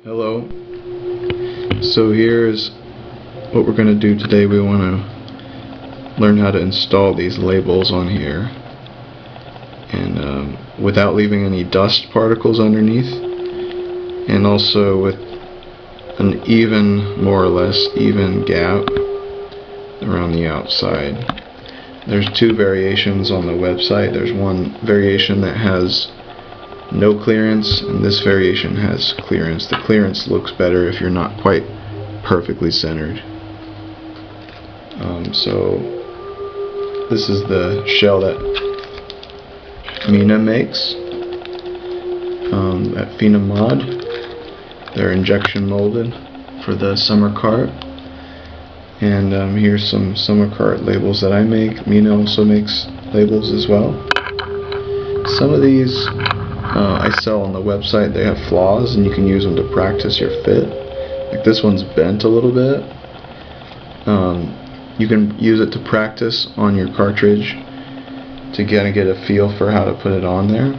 Hello. So here's what we're going to do today. We want to learn how to install these labels on here, and without leaving any dust particles underneath, and also with an even, more or less even gap around the outside. There's two variations on the website. There's one variation that has no clearance, and this variation has clearance. The clearance looks better if you're not quite perfectly centered. So this is the shell that Mina makes at Fina Mod. They're injection molded for the Summercart. And here's some Summercart labels that I make. Mina also makes labels as well. Some of these I sell on the website. They have flaws and you can use them to practice your fit. Like this one's bent a little bit. You can use it to practice on your cartridge to get a feel for how to put it on there.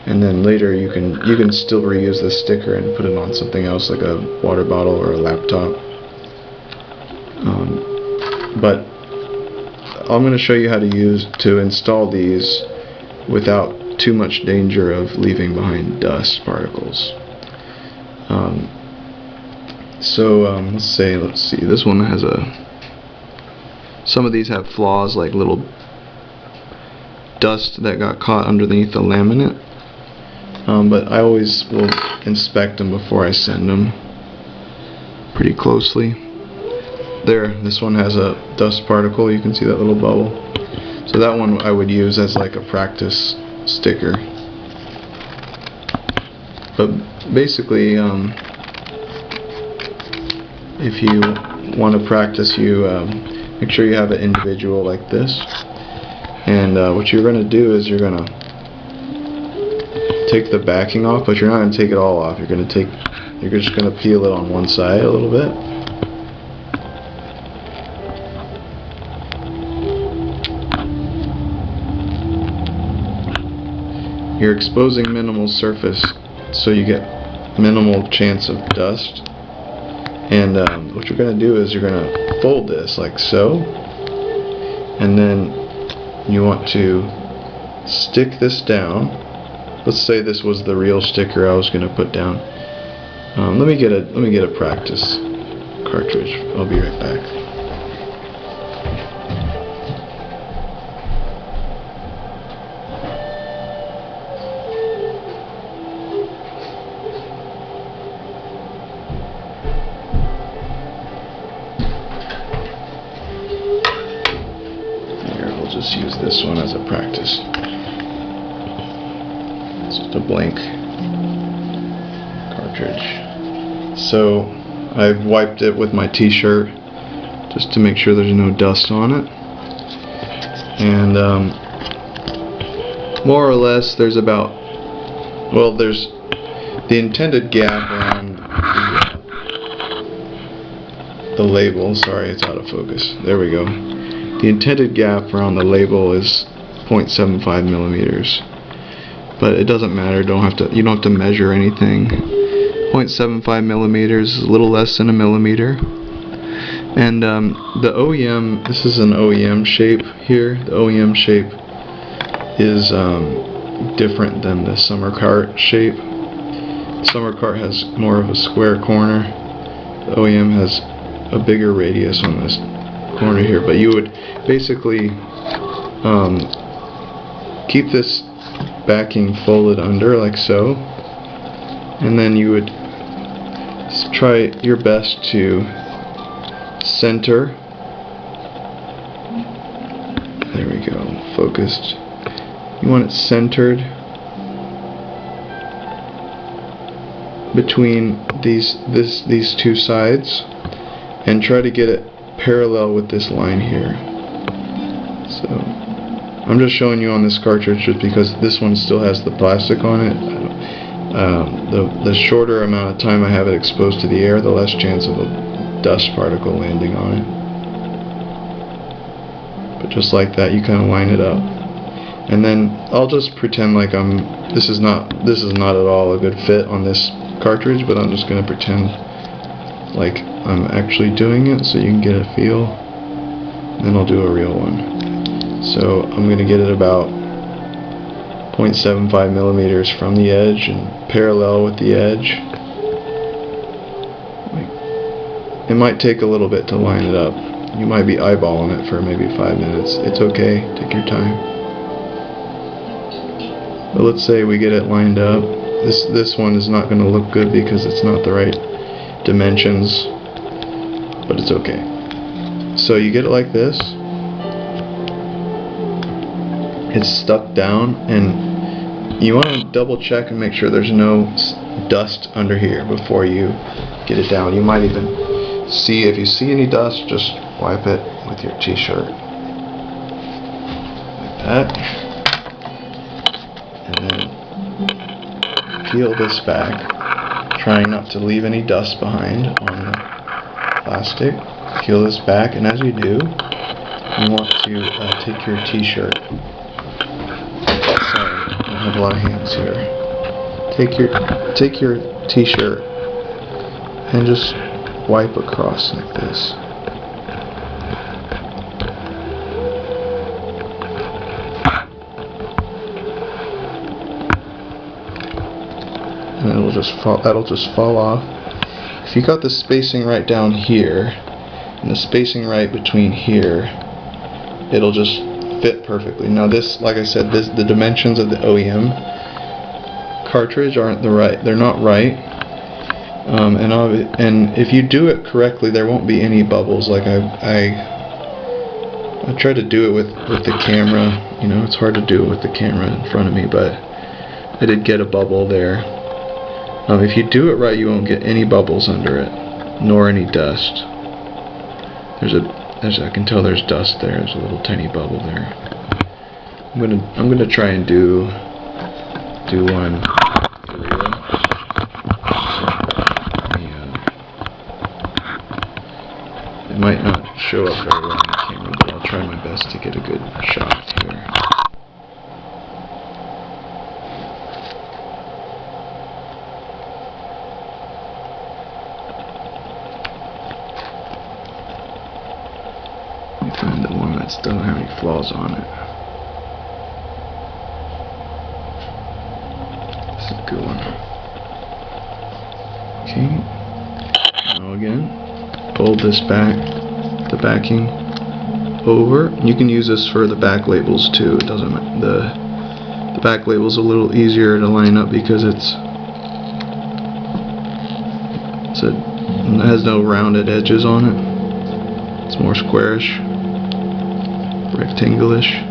And then later you can still reuse this sticker and put it on something else like a water bottle or a laptop. But I'm going to show you how to install these without too much danger of leaving behind dust particles. Let's see, this one has some of these have flaws, like little dust that got caught underneath the laminate, but I always will inspect them before I send them pretty closely. There, this one has a dust particle. You can see that little bubble. So that one I would use as like a practice sticker. But basically, if you want to practice, you make sure you have an individual like this. And what you're going to do is you're going to take the backing off, but you're not going to take it all off. You're just going to peel it on one side a little bit. You're exposing minimal surface so you get minimal chance of dust. And what you're going to do is you're going to fold this like so, and then you want to stick this down. Let's say this was the real sticker I was going to put down. Let me get a practice cartridge. I'll be right back. Just use this one as a practice. It's just a blank cartridge. So I've wiped it with my t-shirt just to make sure there's no dust on it. And more or less there's there's the intended gap around the label. Sorry, it's out of focus. There we go. The intended gap around the label is 0.75 millimeters, but it doesn't matter. You don't have to measure anything. 0.75 millimeters is a little less than a millimeter. And the OEM, this is an OEM shape here. The OEM shape is different than the Summercart shape. Summercart has more of a square corner. The OEM has a bigger radius on this corner here, but you would basically keep this backing folded under like so, and then you would try your best to center. There we go, focused. You want it centered between these two sides, and try to get it parallel with this line here. So I'm just showing you on this cartridge just because this one still has the plastic on it. The shorter amount of time I have it exposed to the air, the less chance of a dust particle landing on it. But just like that, you kind of line it up, and then I'll just pretend like this is not at all a good fit on this cartridge, but I'm just going to pretend like I'm actually doing it so you can get a feel. Then I'll do a real one. So I'm going to get it about 0.75 millimeters from the edge and parallel with the edge. It might take a little bit to line it up. You might be eyeballing it for maybe 5 minutes. It's okay, take your time. But let's say we get it lined up. This one is not going to look good because it's not the right dimensions, but it's okay. So you get it like this. It's stuck down, and you want to double check and make sure there's no dust under here before you get it down. You might even see, if you see any dust, just wipe it with your t-shirt like that, and then peel this back, trying not to leave any dust behind on the plastic. Peel this back, and as you do, you want to take your t-shirt. Sorry, I have a lot of hands here. Take your t-shirt and just wipe across like this. And that'll just fall off. If you got the spacing right down here and the spacing right between here, it'll just fit perfectly. Now this, like I said, the dimensions of the OEM cartridge aren't they're not right. And if you do it correctly, there won't be any bubbles. Like I try to do it with the camera. You know, it's hard to do it with the camera in front of me, but I did get a bubble there. If you do it right, you won't get any bubbles under it, nor any dust. I can tell there's dust there. There's a little tiny bubble there. I'm gonna try and do one for real. It might not show up very well on the camera, but I'll try my best to get a good shot here. Let me find the one that doesn't have any flaws on it. This is a good one. Okay. Now again, fold this back, the backing over. You can use this for the back labels too. It doesn't matter. The back label's a little easier to line up because it has no rounded edges on it. It's more squarish, rectangulish.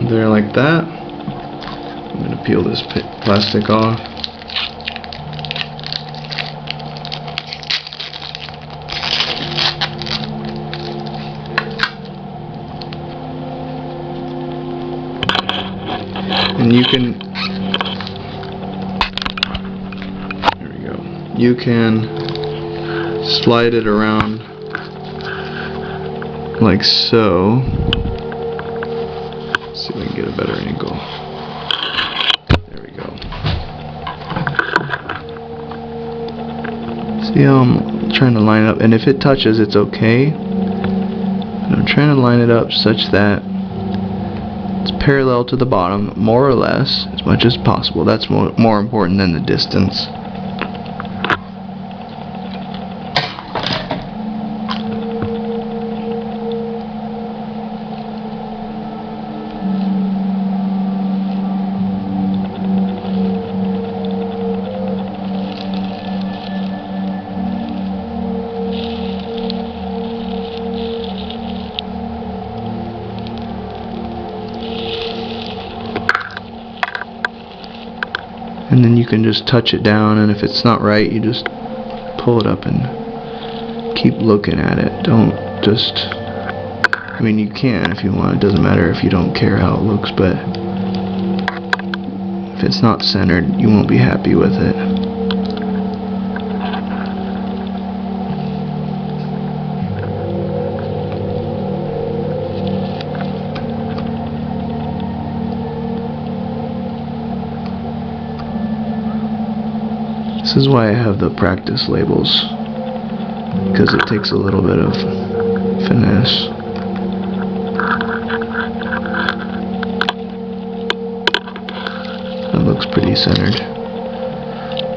There, like that. I'm going to peel this plastic off. And you can, there we go, you can slide it around like so. Let's see if I can get a better angle. There we go. See how I'm trying to line it up, and if it touches, it's okay. And I'm trying to line it up such that it's parallel to the bottom, more or less, as much as possible. That's more important than the distance. And then you can just touch it down, and if it's not right, you just pull it up and keep looking at it. Don't just, I mean, you can if you want. It doesn't matter if you don't care how it looks, but if it's not centered, you won't be happy with it. This is why I have the practice labels, because it takes a little bit of finesse. That looks pretty centered.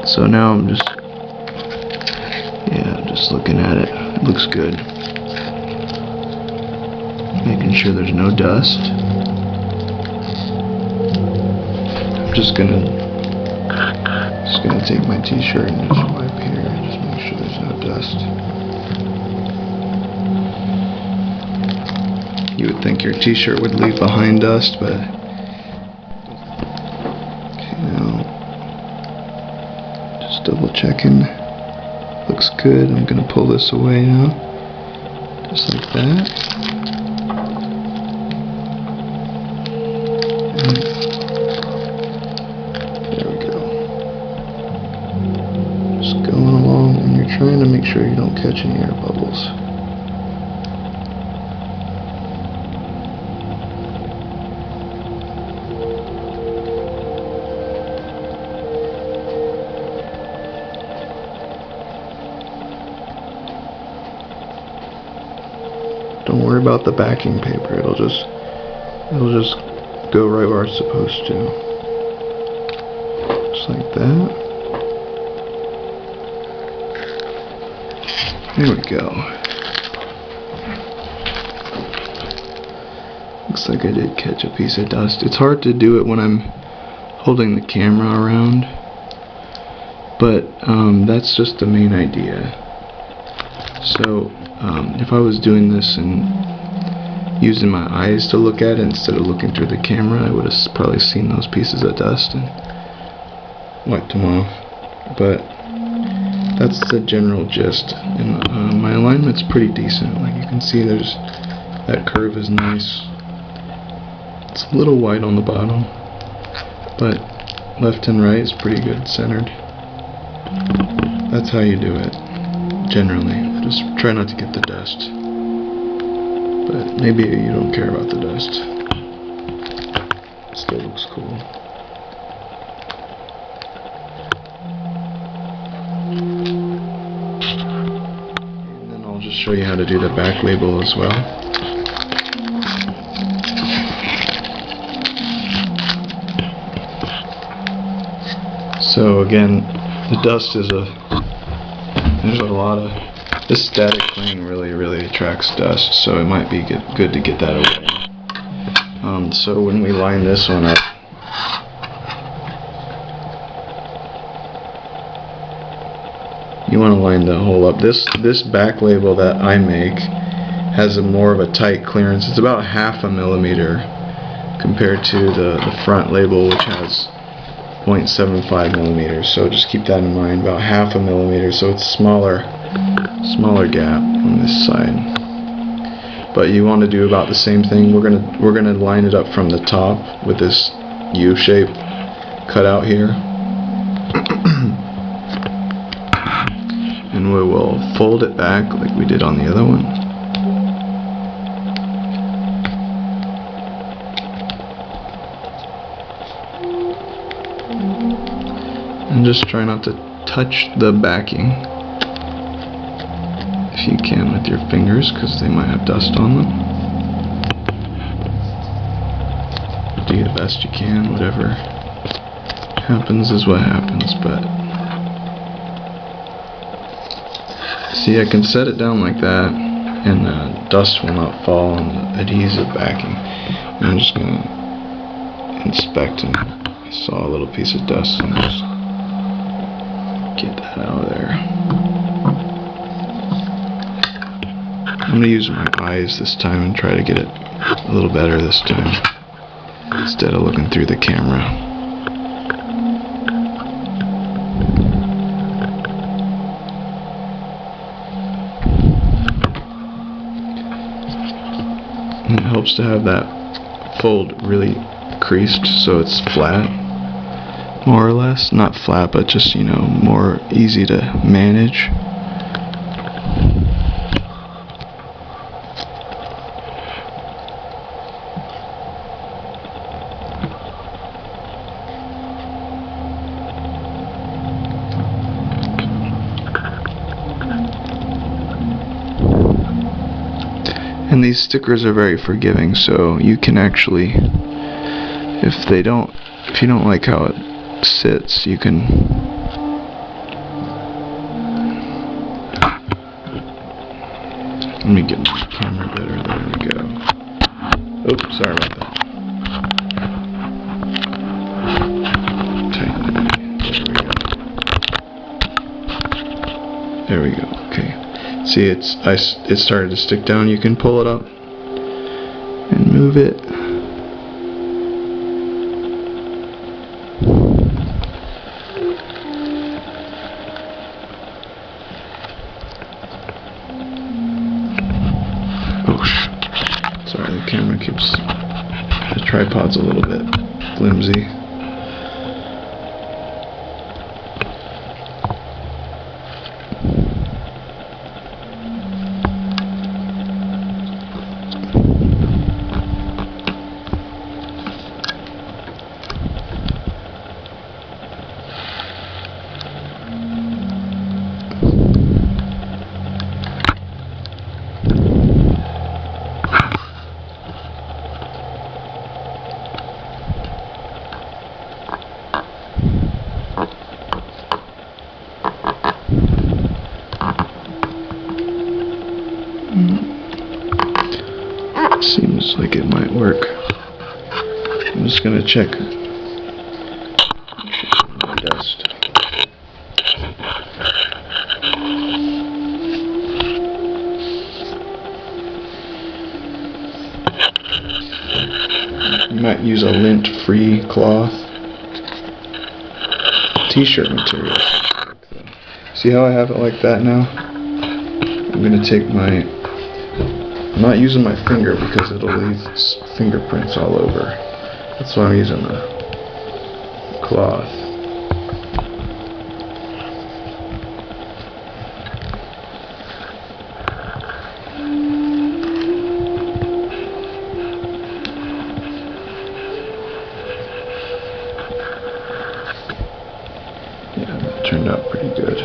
So now I'm just looking at it. It looks good. Making sure there's no dust. I'm just gonna take my t-shirt and just wipe here and just make sure there's no dust. You would think your t-shirt would leave behind dust, but okay, now just double checking. Looks good. I'm gonna pull this away now, just like that. And there we go. Just going along, and you're trying to make sure you don't catch any air bubbles. Don't worry about the backing paper. It'll just go right where it's supposed to. Just like that. There we go. Looks like I did catch a piece of dust. It's hard to do it when I'm holding the camera around, but that's just the main idea. So if I was doing this and using my eyes to look at it instead of looking through the camera, I would have probably seen those pieces of dust and wiped them off. But that's the general gist. And my alignment's pretty decent. Like you can see, that curve is nice. It's a little wide on the bottom, but left and right is pretty good centered. That's how you do it generally. Just try not to get the dust. But maybe you don't care about the dust. It still looks cool. And then I'll just show you how to do the back label as well. So again, the dust is there's a lot of, this static cling really attracts dust, so it might be good to get that away. So when we line this one up, you want to line the hole up. This back label that I make has more of a tight clearance. It's about 1/2 millimeter compared to the front label, which has 0.75 millimeters. So just keep that in mind, about 1/2 millimeter. So it's smaller gap on this side. But you want to do about the same thing. We're gonna line it up from the top with this U shape cut out here. And we will fold it back like we did on the other one. And just try not to touch the backing if you can with your fingers, because they might have dust on them. Do the best you can. Whatever happens is what happens. But see, I can set it down like that, and dust will not fall on the adhesive backing. And I'm just going to inspect, and I saw a little piece of dust, and just get that out of there. I'm going to use my eyes this time and try to get it a little better this time, instead of looking through the camera. And it helps to have that fold really creased so it's flat, more or less. Not flat, but just, you know, more easy to manage. And these stickers are very forgiving, so you can actually, if you don't like how it sits, you can let me get my camera better. There we go. Oops, sorry about that. Tighten it. There we go. Okay. See, it started to stick down. You can pull it up and move it. Sorry, the camera the tripod's a little bit flimsy. Seems like it might work. I'm just gonna check the dust. You might use a lint-free cloth. T-shirt material. See how I have it like that now? I'm gonna take I'm not using my finger because it'll leave fingerprints all over. That's why I'm using the cloth. Yeah, that turned out pretty good.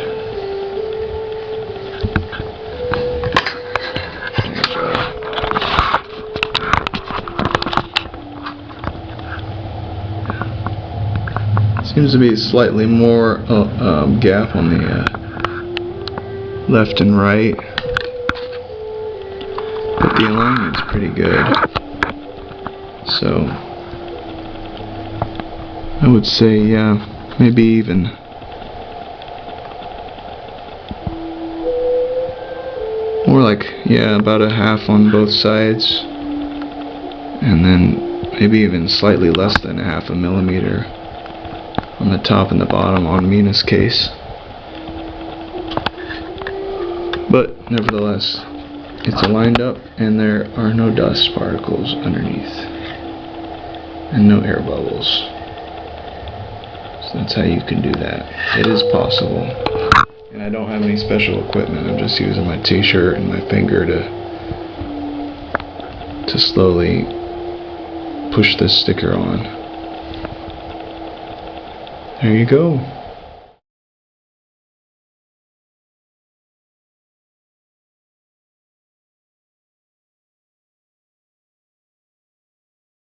Seems to be slightly more gap on the left and right, but the alignment's pretty good. So I would say, yeah, maybe even more like, yeah, about a half on both sides, and then maybe even slightly less than half a millimeter on the top and the bottom on Mina's case. But nevertheless, it's aligned up and there are no dust particles underneath and no air bubbles. So that's how you can do that. It is possible. And I don't have any special equipment. I'm just using my t-shirt and my finger to slowly push this sticker on. There you go.